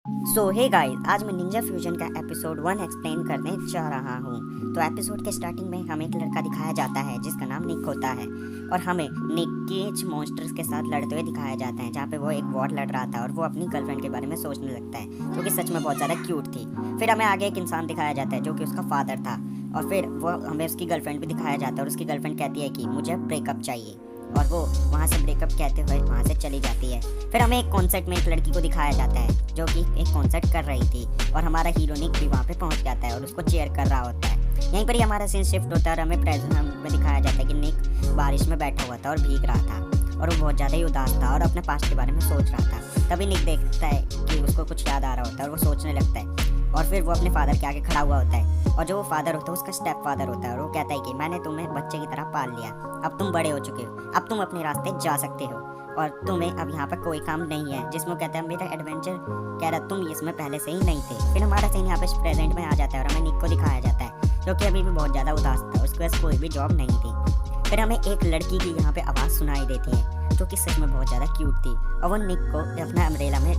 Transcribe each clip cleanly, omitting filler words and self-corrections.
सो hey guys, आज मैं Ninja fusion का एपिसोड 1 एक्सप्लेन करने जा रहा हूँ। तो एपिसोड के स्टार्टिंग में हमें एक लड़का दिखाया जाता है जिसका नाम निक होता है और हमें निक केज मॉन्स्टर्स के साथ लड़ते हुए दिखाया जाता है, जहाँ पे वो एक वॉर लड़ रहा था और वो अपनी गर्लफ्रेंड के बारे में सोचने लगता है जो कि सच में बहुत ज़्यादा क्यूट थी। फिर हमें आगे एक इंसान दिखाया जाता है जो कि उसका फादर था और फिर वो हमें उसकी गर्लफ्रेंड भी दिखाया जाता है और उसकी गर्लफ्रेंड कहती है कि मुझे ब्रेकअप चाहिए और वो वहाँ से ब्रेकअप कहते हुए वहाँ से चली जाती है। फिर हमें एक कॉन्सर्ट में एक लड़की को दिखाया जाता है जो कि एक कॉन्सर्ट कर रही थी और हमारा हीरो निक भी वहाँ पे पहुँच जाता है और उसको चेयर कर रहा होता है। यहीं पर ही हमारा सीन शिफ्ट होता है और हमें प्रेजेंट में दिखाया जाता है कि निक बारिश में बैठा हुआ था और भीग रहा था और वो बहुत ज़्यादा ही उदास था और अपने पास्ट के बारे में सोच रहा था। तभी निक देखता है कि उसको कुछ याद आ रहा होता है और वो सोचने लगता है और फिर वो अपने फादर के आगे खड़ा हुआ होता है और जो वो फादर होता है उसका स्टेप फादर होता है और वो कहता है कि मैंने तुम्हें बच्चे की तरह पाल लिया, अब तुम बड़े हो चुके हो, अब तुम अपने रास्ते जा सकते हो और तुम्हें अब यहाँ पर कोई काम नहीं है। जिसमें कहता है मेरा एडवेंचर कह रहा तुम इसमें पहले से ही नहीं थे। फिर हमारा सीन यहाँ पे प्रेजेंट में आ जाता है और हमें निक को दिखाया जाता है जो कि अभी भी बहुत ज़्यादा उदास था, उसके पास कोई भी जॉब नहीं थी। फिर हमें एक लड़की की यहाँ पे आवाज़ सुनाई देती है जो कि सच में बहुत ज़्यादा क्यूट थी और वो निक को अपना अम्ब्रेला में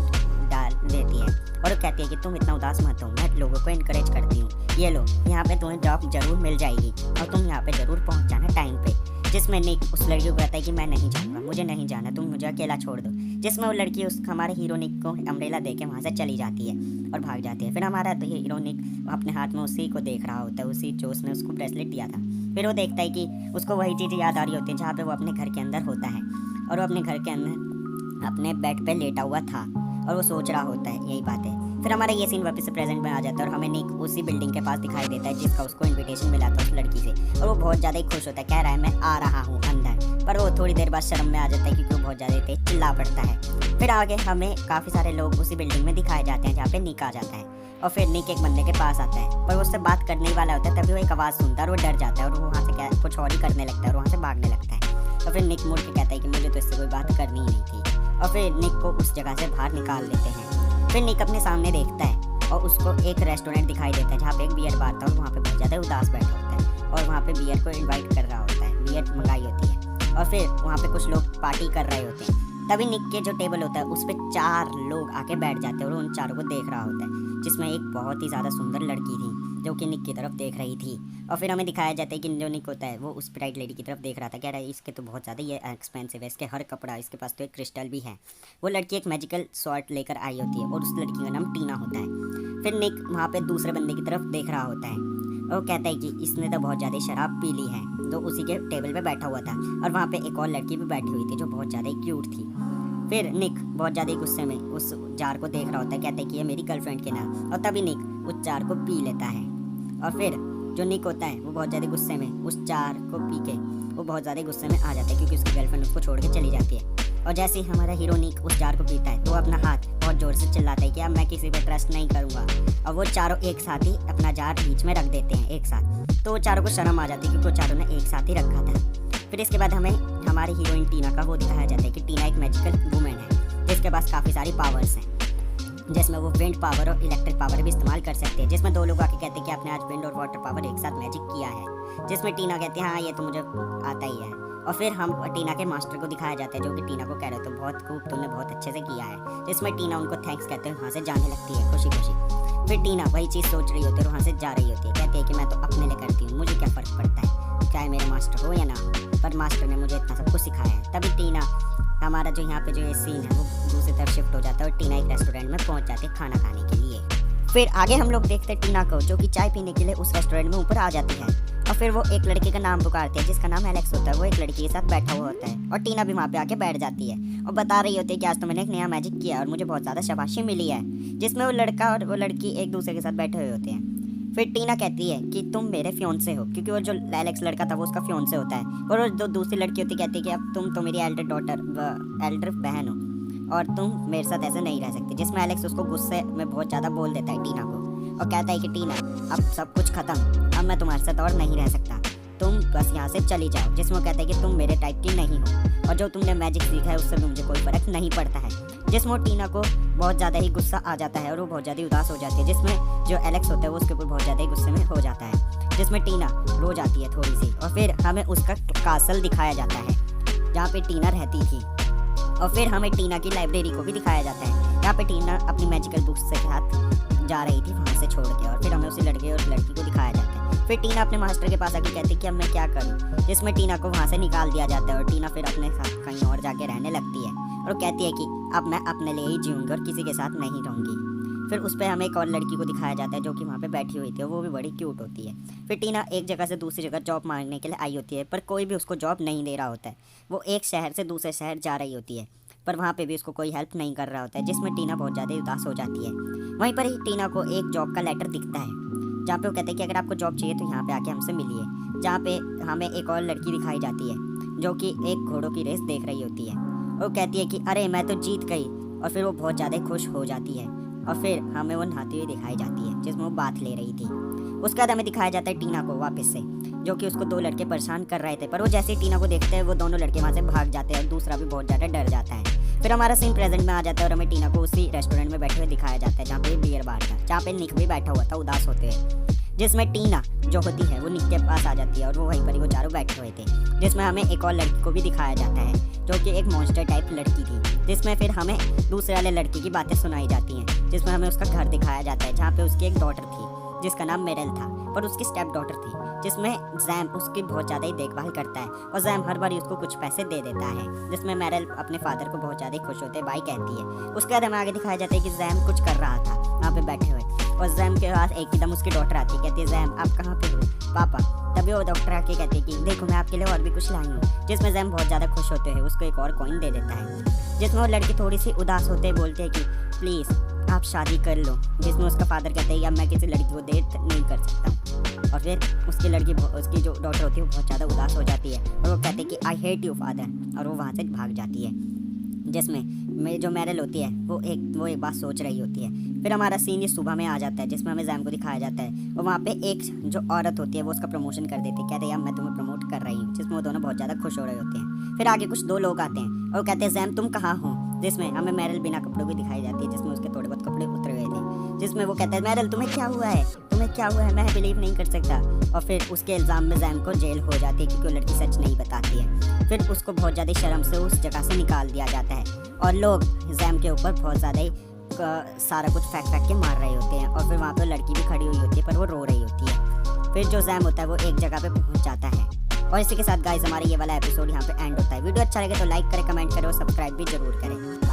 डाल देती है और वो कहती है कि तुम इतना उदास मत हो, मैं लोगों को इनकरेज करती हूँ, ये लो यहाँ पे तुम्हें जॉब जरूर मिल जाएगी और तुम यहाँ पे जरूर पहुँच जाना टाइम पे। जिसमें निक उस लड़की को कहता है कि मैं नहीं जाऊँगा, मुझे नहीं जाना, तुम मुझे अकेला छोड़ दो। जिसमें वो लड़की उस हमारे हीरो निक को अम्ब्रेला दे के वहाँ से चली जाती है और भाग जाती है। फिर हमारा तो हीरो निक अपने हाथ में उसी को देख रहा होता है, उसी जो उसने उसको ब्रेसलेट दिया था। फिर वो देखता है कि उसको वही चीज़ याद आ रही होती है जहाँ पे वो अपने घर के अंदर होता है और वो अपने घर के अंदर अपने बेड पे लेटा हुआ था और वो सोच रहा होता है यही बात है। फिर हमारा ये सीन वापस से प्रेजेंट में आ जाता है और हमें निक उसी बिल्डिंग के पास दिखाई देता है जिसका उसको इनविटेशन मिला था उस लड़की से और वो बहुत ज़्यादा ही खुश होता है, कह रहा है मैं आ रहा हूँ अंदर। पर वो थोड़ी देर बाद शर्म में आ जाता है क्योंकि वो बहुत ज़्यादा तेज चिल्ला पड़ता है। फिर आगे हमें काफ़ी सारे लोग उसी बिल्डिंग में दिखाए जाते हैं जहाँ पे निक आ जाता है और फिर निक एक बंदे के पास आता है पर वो उससे बात करने ही वाला होता है। तभी वो एक आवाज़ सुनता है और वो डर जाता है और वो वहाँ से क्या कुछ और ही करने लगता है और वहाँ से भागने लगता है। तो फिर निक मुड़ के कहता है कि मुझे तो इससे कोई बात करनी ही नहीं थी और फिर निक को उस जगह से बाहर निकाल देते हैं। फिर निक अपने सामने देखता है और उसको एक रेस्टोरेंट दिखाई देता है जहाँ पे एक बियर बार था और वहाँ पे बहुत ज़्यादा उदास बैठा होता है और वहाँ पे बियर को इनवाइट कर रहा होता है, बियर मंगाई होती है और फिर वहाँ पे कुछ लोग पार्टी कर रहे होते हैं। तभी निक के जो टेबल होता है उस पर 4 लोग आके बैठ जाते हैं और उन चारों को देख रहा होता है, जिसमें एक बहुत ही ज़्यादा सुंदर लड़की थी जो कि निक की तरफ देख रही थी। और फिर हमें दिखाया जाता है कि जो निक होता है वो उस ब्राइट लेडी की तरफ देख रहा था, कह रहा है इसके तो बहुत ज़्यादा ये एक्सपेंसिव है, इसके हर कपड़ा, इसके पास तो एक क्रिस्टल भी है। वो लड़की एक मैजिकल शॉर्ट लेकर आई होती है और उस लड़की का नाम टीना होता है। फिर निक वहाँ पे दूसरे बंदे की तरफ देख रहा होता है और वो कहता है कि इसने तो बहुत ज़्यादा शराब पी ली है, तो उसी के टेबल पे बैठा हुआ था और वहाँ पे एक और लड़की भी बैठी हुई थी जो बहुत ज़्यादा क्यूट थी। फिर निक बहुत ज़्यादा गुस्से में उस जार को देख रहा होता है, कहता है कि ये मेरी गर्लफ्रेंड के नाम, और तभी निक उस जार को पी लेता है और फिर जो निक होता है वो बहुत ज़्यादा गुस्से में उस जार को पी के वो बहुत ज़्यादा गुस्से में आ जाता है क्योंकि उसकी गर्लफ्रेंड उसको छोड़ के चली जाती है। और जैसे ही हमारा हीरो निक उस जार को पीता है तो अपना हाथ बहुत ज़ोर से चिल्लाता है कि अब मैं किसी पे ट्रस्ट नहीं करूँगा और वो चारों एक साथ ही अपना जार बीच में रख देते हैं एक साथ। तो वो चारों को शर्म आ जाती है क्योंकि वो चारों ने एक साथ ही रखा था। फिर इसके बाद हमें हमारी हीरोइन टीना का वो दिखाया जाता है कि टीना एक मैजिकल वूमेन है जिसके पास काफ़ी सारी पावर्स हैं, जिसमें वो विंड पावर और इलेक्ट्रिक पावर भी इस्तेमाल कर सकते हैं। जिसमें 2 लोग आके कहते हैं कि आपने आज विंड और वाटर पावर एक साथ मैजिक किया है, जिसमें टीना कहती है हाँ ये तो मुझे आता ही है। और फिर हम टीना के मास्टर को दिखाया जाता है जो कि टीना को कह रहे थे बहुत खूब, तुमने बहुत अच्छे से किया है। जिसमें टीना उनको थैंक्स कहते हैं, वहाँ से जाने लगती है खुशी खुशी। फिर टीना वही चीज़ सोच रही होती है और वहाँ से जा रही होती है, कहती है कि मैं तो अपने लिए करती हूँ, मुझे क्या फ़र्क पड़ता है चाहे मेरे मास्टर हो या ना हो, पर मास्टर ने मुझे इतना सब कुछ सिखाया है। तभी टीना हमारा जो यहाँ पे जो ये सीन है वो दूसरी तरफ शिफ्ट हो जाता है और टीना एक रेस्टोरेंट में पहुँच जाती है खाना खाने के लिए। फिर आगे हम लोग देखते हैं टीना को जो कि चाय पीने के लिए उस रेस्टोरेंट में ऊपर आ जाती है और फिर वो एक लड़के का नाम पुकारती है जिसका नाम एलेक्स होता है। वो एक लड़की के साथ बैठा हुआ होता है और टीना भी वहाँ पे आके बैठ जाती है और बता रही होती है कि आज तो मैंने एक नया मैजिक किया और मुझे बहुत ज़्यादा शाबाशी मिली है। जिसमें वो लड़का और वो लड़की एक दूसरे के साथ बैठे हुए होते हैं। फिर टीना कहती है कि तुम मेरे फियोंसे हो, क्योंकि वो जो एलेक्स लड़का था वो उसका फियोंसे होता है और वो जो दूसरी लड़की होती कहती है कि अब तुम तो मेरी एल्डर बहन हो और तुम मेरे साथ ऐसे नहीं रह सकती। जिसमें एलेक्स उसको गुस्से में बहुत ज़्यादा बोल देता है टीना को और कहता है कि टीना अब सब कुछ ख़त्म, अब मैं तुम्हारे साथ और नहीं रह सकता, तुम बस यहाँ से चली जाओ। जिसमें वो कहता है कि तुम मेरे टाइप की नहीं हो और जो तुमने मैजिक सीखा है उससे मुझे कोई फ़र्क नहीं पड़ता है। जिसमें टीना को बहुत ज़्यादा ही गुस्सा आ जाता है और वो बहुत ज़्यादा उदास हो जाती है। जिसमें जो एलेक्स होता है वो उसके ऊपर बहुत ज़्यादा ही गुस्से में हो जाता है, जिसमें टीना रो जाती है थोड़ी सी और फिर हमें उसका कासल दिखाया जाता है जहाँ पे टीना रहती थी और फिर हमें टीना की लाइब्रेरी को भी दिखाया जाता है। यहाँ पे टीना अपनी मैजिकल बुक्स के साथ जा रही थी वहाँ से छोड़ के, और फिर हमें उसी लड़के और लड़की को दिखाया जाता है। फिर टीना अपने मास्टर के पास आके कहती है कि अब मैं क्या करूँ, जिसमें टीना को वहाँ से निकाल दिया जाता है और टीना फिर अपने साथ कहीं और जाके रहने लगती है और वो कहती है कि अब मैं अपने लिए ही जीऊँगी और किसी के साथ नहीं रहूँगी। फिर उस पर हमें एक और लड़की को दिखाया जाता है जो कि वहाँ पे बैठी हुई थी, वो भी बड़ी क्यूट होती है। फिर टीना एक जगह से दूसरी जगह जॉब मांगने के लिए आई होती है, पर कोई भी उसको जॉब नहीं दे रहा होता है। वो एक शहर से दूसरे शहर जा रही होती है, पर वहाँ पे भी उसको कोई हेल्प नहीं कर रहा होता है, जिसमें टीना बहुत ज़्यादा उदास हो जाती है। वहीं पर ही टीना को एक जॉब का लेटर दिखता है जहाँ पे वो कहते हैं कि अगर आपको जॉब चाहिए तो यहाँ पे आके हमसे मिलिए। जहाँ पे हमें एक और लड़की दिखाई जाती है जो कि एक घोड़ों की रेस देख रही होती है। वो कहती है कि अरे मैं तो जीत गई, और फिर वो बहुत ज़्यादा खुश हो जाती है। और फिर हमें वो नहाती हुई दिखाई जाती है जिसमें वो बात ले रही थी। उसके बाद हमें दिखाया जाता है टीना को वापस से, जो कि उसको दो लड़के परेशान कर रहे थे, पर वो जैसे ही टीना को देखते हैं वो दोनों लड़के वहाँ से भाग जाते हैं और दूसरा भी बहुत ज़्यादा डर जाता है। फिर हमारा सीन प्रेजेंट में आ जाता है और हमें टीना को उसी रेस्टोरेंट में बैठे हुए दिखाया जाता है जहाँ पे बियर बार था, जहाँ पे निक भी बैठा हुआ था उदास होते हुए, जिसमें टीना जो होती है वो निक के पास आ जाती है और वो वहीं पर ही वो चारों बैठे हुए थे। जिसमें हमें एक और लड़की को भी दिखाया जाता है जो कि एक मॉन्स्टर टाइप लड़की थी, जिसमें फिर हमें दूसरे वाले लड़की की बातें सुनाई जाती हैं, जिसमें हमें उसका घर दिखाया जाता है जहाँ पे उसकी एक डॉटर थी जिसका नाम मेरेल था, पर उसकी स्टेप डॉटर थी, जिसमें जैम उसकी बहुत ज़्यादा ही देखभाल करता है और जैम हर बार उसको कुछ पैसे दे देता है, जिसमें मेरेल अपने फादर को बहुत ज़्यादा खुश होते बाई कहती है। उसके बाद हमें आगे दिखाया जाता है कि जैम कुछ कर रहा था वहाँ पे बैठे हुए, और जैम के पास एकदम उसकी डॉटर आती है, कहती है जैम आप कहाँ पे हो पापा। तभी वो डॉक्टर आके कहती है कि देखो मैं आपके लिए और भी कुछ लाई हूँ, जिसमें जैम बहुत ज़्यादा खुश होते हैं, उसको एक और कॉइन दे देता है, जिसमें वो लड़की थोड़ी सी उदास होते हैं, बोलते हैं कि प्लीज़ आप शादी कर लो, जिसमें उसका फादर कहते हैं अब मैं किसी लड़की को डेट नहीं कर सकता। और फिर उसकी जो डॉटर होती है वो बहुत ज़्यादा उदास हो जाती है और वो कहते हैं कि आई हेट यू फादर, और वो वहाँ से भाग जाती है। जिसमें जो मेरेल होती है वो एक बात सोच रही होती है। फिर हमारा सीन ये सुबह में आ जाता है जिसमें हमें जैम को दिखाया जाता है, और वहाँ पे एक जो औरत होती है वो उसका प्रमोशन कर देती है, कहते हैं यार मैं तुम्हें प्रमोट कर रही हूँ, जिसमें वो दोनों बहुत ज़्यादा खुश हो रहे होते हैं। फिर आगे कुछ दो लोग आते हैं और वो कहते हैं जैम तुम कहाँ हो, जिसमें हमें मेरेल बिना कपड़ों की दिखाई जाती है, जिसमें उसके थोड़े बहुत कपड़े उतरे हुए थे, जिसमें वो कहता है मेरेल तुम्हें क्या हुआ है, मैं बिलीव नहीं कर सकता। और फिर उसके इल्ज़ाम में जैम को जेल हो जाती है क्योंकि वो लड़की सच नहीं बताती है। फिर उसको बहुत ज़्यादा शर्म से उस जगह से निकाल दिया जाता है और लोग जैम के ऊपर बहुत ज़्यादा ही सारा कुछ फेंक के मार रहे होते हैं, और फिर वहाँ पर लड़की भी खड़ी हुई होती है पर वो रो रही होती है। फिर जो जैम होता है वो एक जगह पे पहुँच जाता है। और इसी के साथ गाइस हमारा ये वाला एपिसोड यहाँ पे एंड होता है। वीडियो अच्छा लगे तो लाइक करें, कमेंट करें और सब्सक्राइब भी जरूर करें।